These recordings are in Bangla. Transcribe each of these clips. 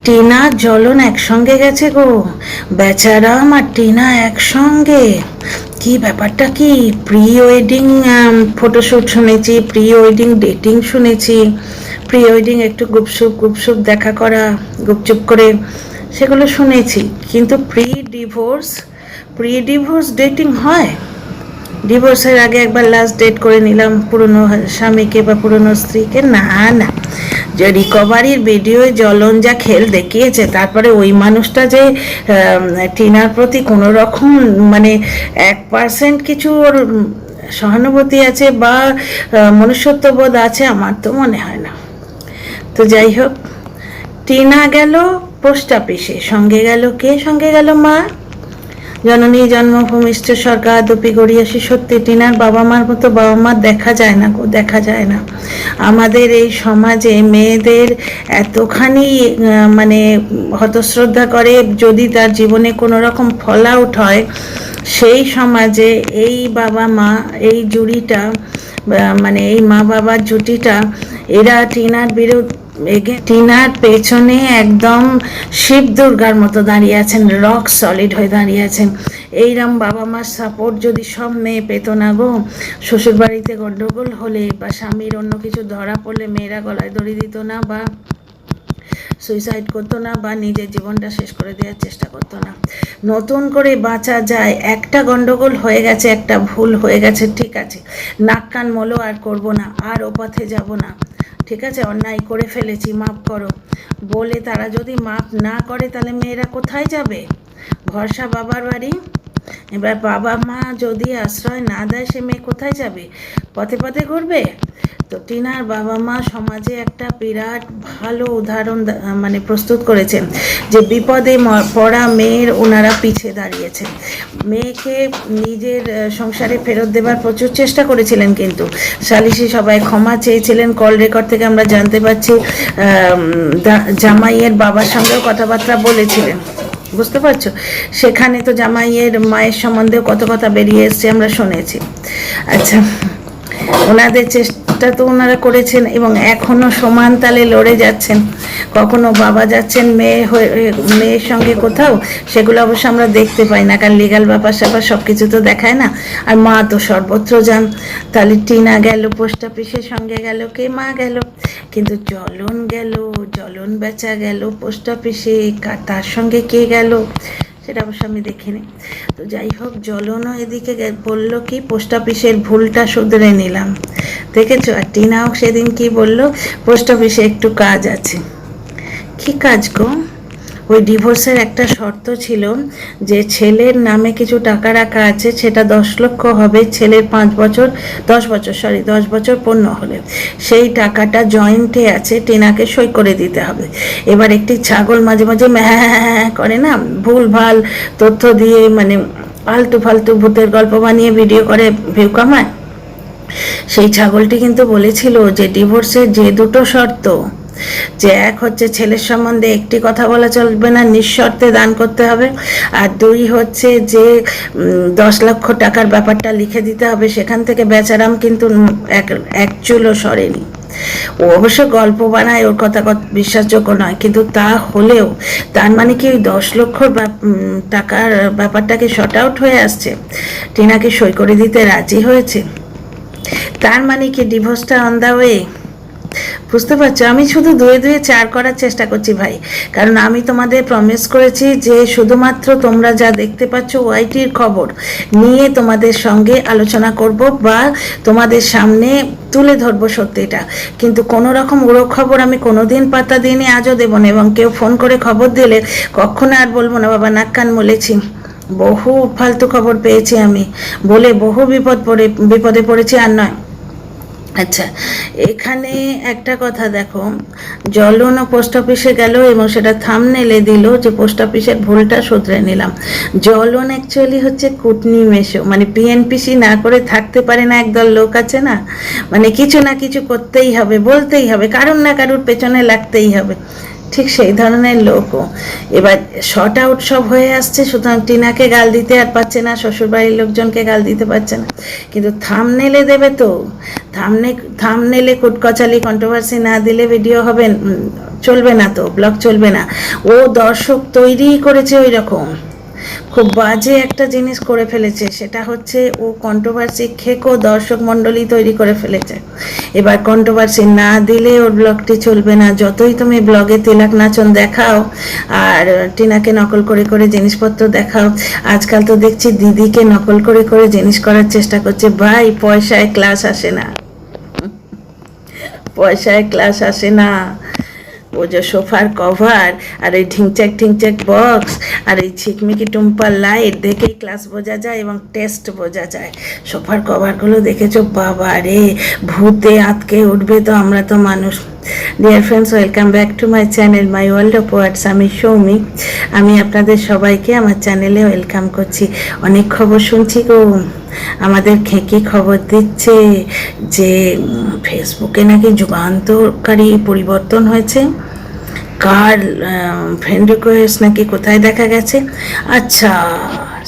টিনা জ্বলন একসঙ্গে গেছে গো, বেচারাম আর টিনা একসঙ্গে। কি ব্যাপারটা কি? প্রি ওয়েডিং ফটোশ্যুট শুনেছি, প্রি ওয়েডিং ডেটিং শুনেছি, প্রি ওয়েডিং একটু গুপসুপ গুপসুপ দেখা করা গুপচুপ করে, সেগুলো শুনেছি। কিন্তু প্রি ডিভোর্স ডেটিং হয়? ডিভোর্সের আগে একবার লাস্ট ডেট করে নিলাম পুরনো স্বামীকে বা পুরনো স্ত্রীকে? না না, যে রিকভারির ভিডিওয় জ্বলন যা খেল দেখিয়েছে, তারপরে ওই মানুষটা যে টিনার প্রতি কোনো রকম মানে 1% কিছু ওর সহানুভূতি আছে বা মনুষ্যত্ববোধ আছে, আমার তো মনে হয় না। তো যাই হোক, টিনা গেল পোস্ট অফিসে, সঙ্গে গেল কে? সঙ্গে গেল মা। জননী জন্মভূমিষ্ঠ সরকার দুপি গড়িয়াসি। সত্যি টিনার বাবা মার মতো বাবা মা দেখা যায় না গো, দেখা যায় না। আমাদের এই সমাজে মেয়েদের এতখানি মানে হতশ্রদ্ধা করে যদি তার জীবনে কোনো রকম ফল আউট হয়, সেই সমাজে এই বাবা মা, এই জুড়িটা মানে এই মা বাবার জুটিটা, এরা টিনার বিরুদ্ধে টিনার পেছনে একদম শিব দুর্গার মতো দাঁড়িয়ে আছেন, রক সলিড হয়ে দাঁড়িয়ে আছেন। এইরকম বাবা মার সাপোর্ট যদি সব মেয়ে পেত না গো, শ্বশুরবাড়িতে গণ্ডগোল হলে বা স্বামীর অন্য কিছু ধরা পড়লে মেয়েরা গলায় দড়ি দিত না, বা সুইসাইড করতো না, বা নিজের জীবনটা শেষ করে দেওয়ার চেষ্টা করতো না। নতুন করে বাঁচা যায়। একটা গন্ডগোল হয়ে গেছে, একটা ভুল হয়ে গেছে, ঠিক আছে, নাক কান মলো আর করবো না, আর ও পথে যাব না, ঠিক আছে, অন্যায় করে ফেলেছি, মাফ করো বলে তারা যদি মাফ না করে, তাহলে মেয়েরা কোথায় যাবে? ভরসা বাবার বাড়ি। এবার বাবা মা যদি আশ্রয় না দেয়, সে মেয়ে কোথায় যাবে? পথে পথে ঘুরবে। তো টিনার বাবা মা সমাজে একটা বিরাট ভালো উদাহরণ মানে প্রস্তুত করেছেন, যে বিপদে পড়া মেয়ের ওনারা পিছিয়ে দাঁড়িয়েছেন। মেয়েকে নিজের সংসারে ফেরত দেবার প্রচুর চেষ্টা করেছিলেন, কিন্তু সালিশি সবাই ক্ষমা চেয়েছিলেন। কল রেকর্ড থেকে আমরা জানতে পারছি জামাইয়ের বাবার সঙ্গেও কথাবার্তা বলেছিলেন, বুঝতে পারছো? সেখানে তো জামাইয়ের মায়ের সম্বন্ধেও কত কথা বেরিয়ে এসছে, আমরা শুনেছি। আচ্ছা, ওনাদের চেষ্টা তো ওনারা করেছেন এবং এখনো সমান তালে লড়ে যাচ্ছেন। কখনো বাবা যাচ্ছেন মেয়ের সঙ্গে কোথাও, সেগুলো অবশ্য আমরা দেখতে পাই না, কারণ লিগাল ব্যাপার স্যাপার সব কিছু তো দেখায় না। আর মা তো সর্বত্র যান। তাহলে টিনা গেল পোস্ট অফিসের সঙ্গে, গেল কে? মা গেল। কিন্তু জ্বলন বেচা গেল পোস্ট অফিসে, তার সঙ্গে কে গেল সেটা অবশ্য আমি দেখিনি। তো যাই হোক, জ্বলনও এদিকে বললো কি পোস্ট অফিসের ভুলটা শুধরে নিলাম, দেখেছো? আর টিনাও সেদিন কি বলল, পোস্ট অফিসে একটু কাজ আছে। কি কাজ গো? ওই ডিভোর্সের একটা শর্ত ছিল যে ছেলের নামে কিছু টাকা রাখা আছে, সেটা 10 লক্ষ হবে ছেলের 10 বছর পূর্ণ হলে। সেই টাকাটা জয়েন্টে আছে, টিনাকে সই করে দিতে হবে। এবার একটি ছাগল মাঝে মাঝে করে না, ভুল ভাল তথ্য দিয়ে, মানে আলতু ফালতু ভূতের গল্প বানিয়ে ভিডিও করে ভিউ কামায়। সেই ছাগলটি কিন্তু বলেছিল যে ডিভোর্সের যে দুটো শর্ত, যে এক হচ্ছে ছেলের সম্বন্ধে একটি কথা বলা চলবে না, নিঃশর্তে দান করতে হবে, আর 2 হচ্ছে যে 10 লক্ষ টাকার ব্যাপারটা লিখে দিতে হবে। সেখান থেকে বেচারাম কিন্তু এক চুলও সরেনি। ও অবশ্য গল্প বানায়, ওর কথা বিশ্বাসযোগ্য নয়, কিন্তু তা হলেও তার মানে কি ওই 10 লক্ষ টাকার ব্যাপারটাকে শর্ট আউট হয়ে আসছে, টিনাকে সই করে দিতে রাজি হয়েছে। তার মানে কি ডিভোর্সটা অন দ্য ওয়ে? বুঝতে পারছো? আমি শুধু 2 4 করার চেষ্টা করছি ভাই, কারণ আমি তোমাদের প্রমিস করেছি যে শুধুমাত্র তোমরা যা দেখতে পাচ্ছ ওয়াইটির খবর নিয়ে তোমাদের সঙ্গে আলোচনা করব বা তোমাদের সামনে তুলে ধরবো সত্যিটা। কিন্তু কোনো রকম উড়ো খবর আমি কোনোদিন পাতা দিইনি, আজও দেবো না। এবং কেউ ফোন করে খবর দিলে কখনো আর বলবো না বাবা নাক কান মলেছি। বহু ফালতু খবর পেয়েছি আমি, বলে বহু বিপদে পড়েছি, আর নয়। আচ্ছা, এখানে একটা কথা দেখো, জ্বলনও পোস্ট অফিসে গেল এবং সেটা থাম্বনেলে দিল যে পোস্ট অফিসের ভুলটা শুধরে নিলাম। জ্বলন অ্যাকচুয়ালি হচ্ছে কুটনি মেশো, মানে পিএনপিসি না করে থাকতে পারে না একদল লোক আছে না, মানে কিছু না কিছু করতেই হবে, বলতেই হবে, কারুর না কারুর পেছনে লাগতেই হবে, ঠিক সেই ধরনের লোকও। এবার শর্ট আউট সব হয়ে আসছে, সুতরাং টিনাকে গাল দিতে আর পারছে না, শ্বশুরবাড়ির লোকজনকে গাল দিতে পারছে না, কিন্তু থাম্বনেলে দেবে তো। থাম্বনেলে কুটকচালি কন্ট্রোভার্সি না দিলে ভিডিও হবে, চলবে না, তো ব্লগ চলবে না। ও দর্শক তৈরি করেছে ওই রকম, খুব বাজে একটা জিনিস করে ফেলেছে, সেটা হচ্ছে ও কন্ট্রোভার্সি খেকো দর্শক মণ্ডলী তৈরি করে ফেলেছে। এবার কন্ট্রোভার্সি না দিলে ওর ব্লগটি চলবে না। যতই তুমি ব্লগে তিলক নাচন দেখাও আর টিনাকে নকল করে করে জিনিসপত্র দেখাও, আজকাল তো দেখছি দিদিকে নকল করে করে জিনিস করার চেষ্টা করছে। ভাই, পয়সায় ক্লাস আসে না, পয়সায় ক্লাস আসে না। ও যে সোফার কভার আর এই ঢিংচাক বক্স আর এই ঝিকমিকি টুম্পার লাইট দেখেই ক্লাস বোঝা যায় এবং টেস্ট বোঝা যায়। সোফার কভারগুলো দেখেছো, বাবা রে, ভূতে আতকে উঠবে তো, আমরা তো মানুষ। Dear friends, welcome back to my channel my world of words. আমি সৌমি, আমি আপনাদের সবাইকে আমার চ্যানেলে ওয়েলকাম করছি। অনেক খবর শুনছি গো, আমাদের খেঁকি খবর দিচ্ছে যে ফেসবুকে নাকি যুগান্তকারী পরিবর্তন হয়েছে। কার ফ্রেন্ড রিকোয়েস্ট নাকি কোথায় দেখা গেছে। আচ্ছা,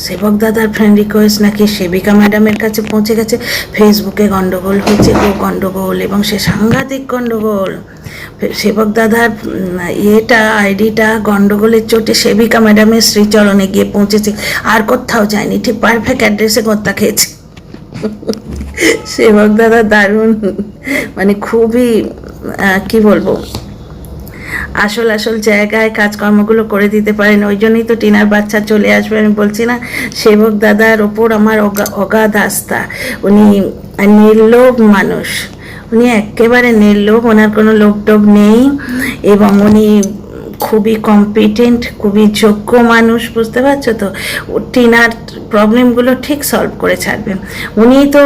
সেবক দাদার ফ্রেন্ড রিকোয়েস্ট নাকি সেবিকা ম্যাডামের কাছে পৌঁছে গেছে। ফেসবুকে গন্ডগোল হয়েছে গো, গন্ডগোল, এবং সে সাংঘাতিক গন্ডগোল। সেবক দাদার আইডিটা গন্ডগোলের চোটে সেবিকা ম্যাডামের শ্রীচরণে গিয়ে পৌঁছেছে, আর কোথাও যায়নি, ঠিক পারফেক্ট অ্যাড্রেসে কর্তা খেয়েছে। সেবক দাদা দারুণ, মানে খুবই কি বলবো, আসল জায়গায় কাজকর্মগুলো করে দিতে পারেন। ওই জন্যই তো টিনার বাচ্চা চলে আসবে। আমি বলছি না, সেবক দাদার ওপর আমার অগাধ আস্থা। উনি নির্লোভ মানুষ, উনি একেবারে নির্লোভ, ওনার কোনো লোভ টোভ নেই, এবং উনি খুবই কম্পিটেন্ট, খুবই যোগ্য মানুষ, বুঝতে পারছো তো। টিনার প্রবলেমগুলো ঠিক সলভ করে ছাড়বেন। উনি তো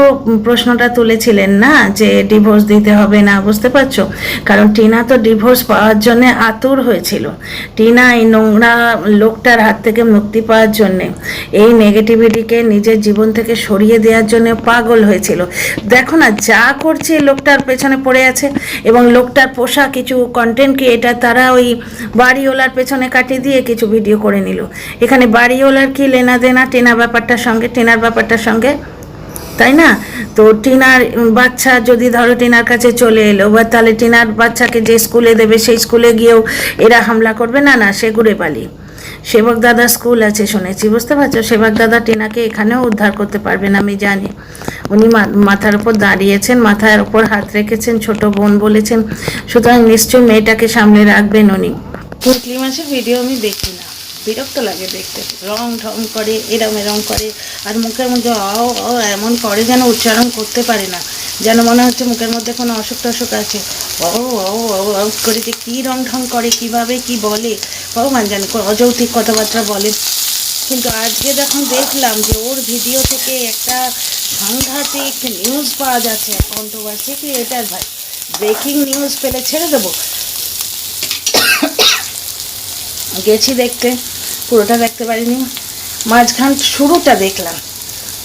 প্রশ্নটা তুলেছিলেন না যে ডিভোর্স দিতে হবে না, বুঝতে পারছো, কারণ টিনা তো ডিভোর্স পাওয়ার জন্য আতুর হয়েছিল। টিনা এই নোংরা লোকটার হাত থেকে মুক্তি পাওয়ার জন্যে, এই নেগেটিভিটিকে নিজের জীবন থেকে সরিয়ে দেওয়ার জন্য পাগল হয়েছিল। দেখো না যা করছে, লোকটার পেছনে পড়ে আছে, এবং লোকটার পোষা কিছু কন্টেন্ট ক্রিয়েটার তারা ওই বাড়িওয়ালার পেছনে কাটিয়ে দিয়ে কিছু ভিডিও করে নিল। এখানে বাড়িওয়ালার কি লেনা দেনা টিনার ব্যাপারটার সঙ্গে, তাই না? তো টিনার বাচ্চা যদি ধরো টিনার কাছে চলে এলো, বা তাহলে টিনার বাচ্চাকে যে স্কুলে দেবে সেই স্কুলে গিয়েও এরা হামলা করবে? না, সে ঘুরে পালি। সেবক দাদা স্কুল আছে শুনেছি, বুঝতে পারছো। সেবক দাদা টিনাকে এখানেও উদ্ধার করতে পারবেন, আমি জানি। উনি মাথার উপর দাঁড়িয়েছেন, মাথার উপর হাত রেখেছেন, ছোট বোন বলেছেন, সুতরাং নিশ্চয়ই মেয়েটাকে সামনে রাখবেন উনি। পুঁটলি মাছের ভিডিও আমি দেখি না, বিরক্ত লাগে দেখতে, রং ঢং করে, এরম করে, আর মুখের মধ্যে এমন করে যেন উচ্চারণ করতে পারে না, যেন মনে হচ্ছে মুখের মধ্যে কোনো অসুখ টসুখ আছে। করে যে কী রং ঢং করে, কীভাবে কি বলে ভগবান জানে, অযৌক্তিক কথাবার্তা বলে। কিন্তু আজকে যখন দেখলাম যে ওর ভিডিও থেকে একটা সাংঘাতিক নিউজ পাওয়া যাচ্ছে, কন্ট্রোভার্সি ক্রিয়েটার ভাই, ব্রেকিং নিউজ পেলে ছেড়ে দেবো। গেছি দেখতে, পুরোটা দেখতে পারিনি, মাঝখান শুরুটা দেখলাম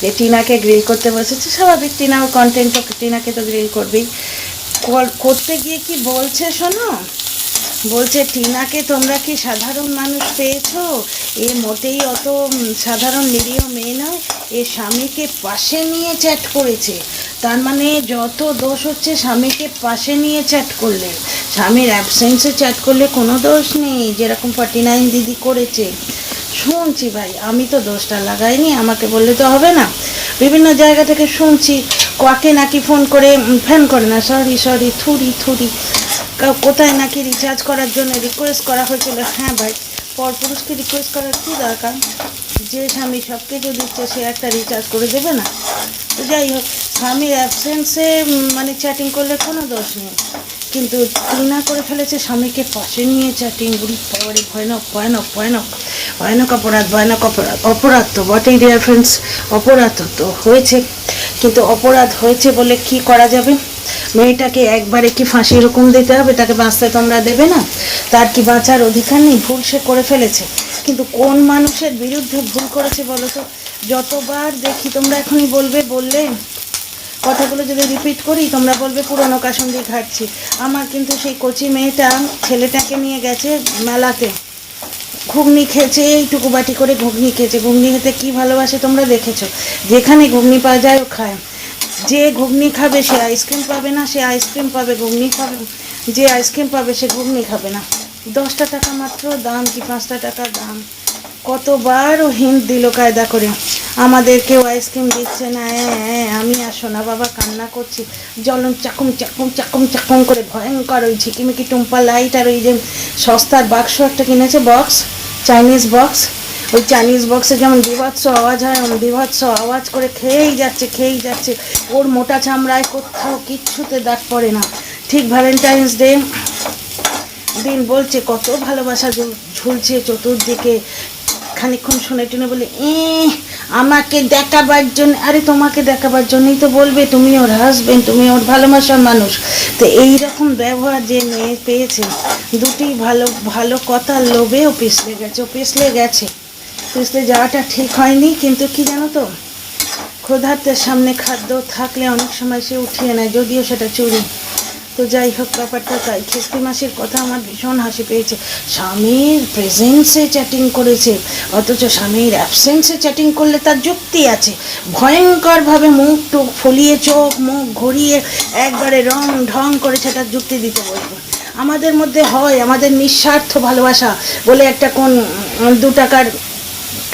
যে টিনাকে গ্রিল করতে বসেছে। স্বাভাবিক, টিনাও কন্টেন্ট, টিনাকে তো গ্রিল করবেই। করতে গিয়ে কি বলছে শোনো, বলছে টিনাকে তোমরা কি সাধারণ মানুষ পেয়েছো? এ মোটেই অত সাধারণ নিরীহ মেয়ে নয়, এ স্বামীকে পাশে নিয়ে চ্যাট করেছে। তার মানে যত দোষ হচ্ছে স্বামীকে পাশে নিয়ে চ্যাট করলে, স্বামীর অ্যাবসেন্সে চ্যাট করলে কোনো দোষ নেই, যেরকম 49 দিদি করেছে। শুনছি ভাই, আমি তো দোষটা লাগাইনি, আমাকে বললে তো হবে না। বিভিন্ন জায়গা থেকে শুনছি কাকে নাকি ফোন করে, ফ্যান করে না, সরি থুরি, কোথায় নাকি রিচার্জ করার জন্য রিকোয়েস্ট করা হয়েছিল। হ্যাঁ ভাই, পরপুরুষকে রিকোয়েস্ট করার কী দরকার? যে স্বামী সব কিছু দিচ্ছে সে একটা রিচার্জ করে দেবে না? তো যাই হোক, স্বামীর অ্যাবসেন্সে মানে চ্যাটিং করলে কোনো দোষ নেই, কিন্তু টিনা করে ফেলেছে স্বামীকে পাশে নিয়ে চ্যাটিং। ভয়ানক অপরাধ তো বটেই ডিয়ার ফ্রেন্ডস, অপরাধ তো হয়েছে, কিন্তু অপরাধ হয়েছে বলে কি করা যাবে? মেয়েটাকে একবারে কি ফাঁসির হুকুম দিতে হবে? তাকে বাঁচতে তোমরা দেবে না? তার কি বাঁচার অধিকার নেই? ভুল সে করে ফেলেছে, কিন্তু কোন মানুষের বিরুদ্ধে ভুল করেছে বলো তো? যতবার দেখি তোমরা এখনই বললে কথাগুলো যদি রিপিট করি তোমরা বলবে পুরনো কাসন দিয়ে ঘাটছি। আমার কিন্তু সেই কচি মেয়েটা ছেলেটাকে নিয়ে গেছে মেলাতে, ঘুগনি খেয়েছে, এইটুকু বাটি করে ঘুগনি খেয়েছে। ঘুগনি খেতে কী ভালোবাসে তোমরা দেখেছো, যেখানে ঘুগনি পাওয়া যায় ও খায়। যে ঘুগনি খাবে সে আইসক্রিম পাবে না, সে আইসক্রিম পাবে, ঘুগনি খাবে। যে আইসক্রিম পাবে সে ঘুগনি খাবে না। 10টা টাকা মাত্র দাম, কি 5টা টাকা দাম। কতবার ও হিন্ট দিল কায়দা করে, আমাদেরকেও আইসক্রিম দিচ্ছে না। আমি আর সোনা বাবা কান্না করছি, জ্বলন চাকুম চাকুম চাকুম চাকুম করে ভয়ঙ্কর ওই ঝিকিমিকি টুম্পা লাইট আর ওই যে সস্তার বাক্স একটা কিনেছে, বক্স, চাইনিজ বক্স। ওই চাইনিজ বক্সে যেমন বিভৎস আওয়াজ হয়, বিভৎস আওয়াজ করে খেয়েই যাচ্ছে। ওর মোটা চামড়ায় কোথাও কিচ্ছুতে দাগ পড়ে না। ঠিক ভ্যালেন্টাইন্স ডে দিন বলছে কত ভালোবাসা ঝুলছে চতুর্দিকে, খানিকক্ষণ শুনে টুনে বলে আমাকে দেখাবার জন্য। আরে তোমাকে দেখাবার জন্যই তো বলবে, তুমি ওর হাজবেন্ড, তুমি ওর ভালোবাসার মানুষ। তো এইরকম ব্যবহার যে মেয়ে পেয়েছে, দুটি ভালো কথার লোভে ও পিছলে যাওয়াটা ঠিক হয়নি। কিন্তু কি জানো তো, ক্ষুধার্তের সামনে খাদ্য থাকলে অনেক সময় সে উঠিয়ে নেয়, যদিও সেটা চুরি। তো যাই হোক, ব্যাপারটা তাই। খিস্তি মাসির কথা আমার ভীষণ হাসি পেয়েছে। স্বামীর প্রেজেন্সে চ্যাটিং করেছে, অথচ স্বামীর অ্যাবসেন্সে চ্যাটিং করলে তার যুক্তি আছে। ভয়ঙ্করভাবে মুখ টুক ফুলিয়ে, চোখ মুখ ঘুরিয়ে একবারে রং ঢং করেছে, তার যুক্তি দিতে বলবো। আমাদের মধ্যে হয়, আমাদের নিঃস্বার্থ ভালোবাসা বলে একটা কোন 2 টাকার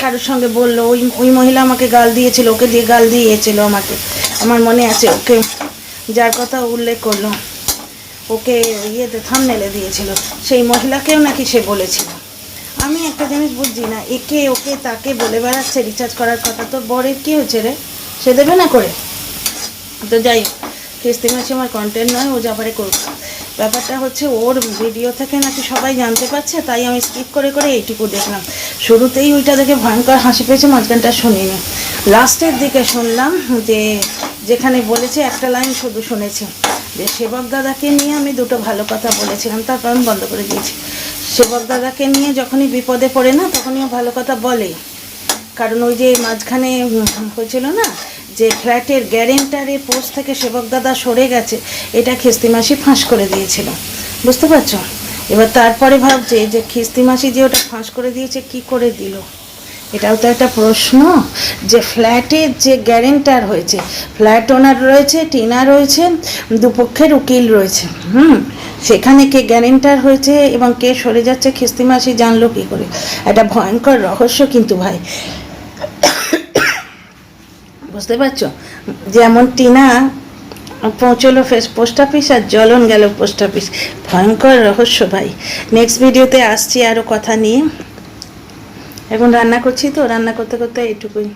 কারোর সঙ্গে বললো, ওই মহিলা আমাকে গাল দিয়েছিল, ওকে দিয়ে গাল দিয়েছিল আমাকে, আমার মনে আছে। ওকে যার কথা উল্লেখ করলো, ওকে ইয়েতে থাম্বনেলে দিয়েছিল, সেই মহিলাকেও নাকি সে বলেছিল। আমি একটা জিনিস বুঝছি না, একে ওকে তাকে বলে বেড়াচ্ছে রিচার্জ করার কথা। তোর বরের কী হয়েছে রে, সে দেবে না করে? তো যাই হোক, খিস্তি মাসি আমার কন্টেন্ট নয়, ও যা পারে করুক। ব্যাপারটা হচ্ছে ওর ভিডিও থেকে নাকি সবাই জানতে পারছে, তাই আমি স্কিপ করে এইটুকু দেখলাম। শুরুতেই ওইটা দেখে ভয়ঙ্কর হাসি পেয়েছে, মাঝখানটা শুনিনি। লাস্টের দিকে শুনলাম যে যেখানে বলেছে, একটা লাইন শুধু শুনেছি, যে সেবক দাদাকে নিয়ে আমি 2টো ভালো কথা বলেছিলাম, তারপর আমি বন্ধ করে দিয়েছি। সেবক দাদাকে নিয়ে যখনই বিপদে পড়ে না, তখনই ভালো কথা বলে। কারণ ওই যে মাঝখানে হয়েছিল না, যে ফ্ল্যাটের গ্যারেন্টারের পোস্ট থেকে সেবক দাদা সরে গেছে, এটা খিস্তি মাসি ফাঁস করে দিয়েছিল, বুঝতে পারছো? এবার তারপরে ভাবছে যে খিস্তি মাসি যে ওটা ফাঁস করে দিয়েছে, কি করে দিল, এটাও তো একটা প্রশ্ন। যে ফ্ল্যাটের যে গ্যারেন্টার হয়েছে, ফ্ল্যাট ওনার রয়েছে, টিনা রয়েছে, দুপক্ষের উকিল রয়েছে, সেখানে কে গ্যারেন্টার হয়েছে এবং কে সরে যাচ্ছে, খিস্তি মাসি জানলো কী করে? একটা ভয়ঙ্কর রহস্য কিন্তু ভাই, বুঝতে পারছো? যেমন টিনা পৌঁছলো পোস্ট অফিস আর জ্বলন গেল পোস্ট অফিস। ভয়ঙ্কর রহস্য ভাই। নেক্সট ভিডিওতে আসছি আরও কথা নিয়ে। এখন রান্না করছি, তো রান্না করতে করতে এইটুকুই।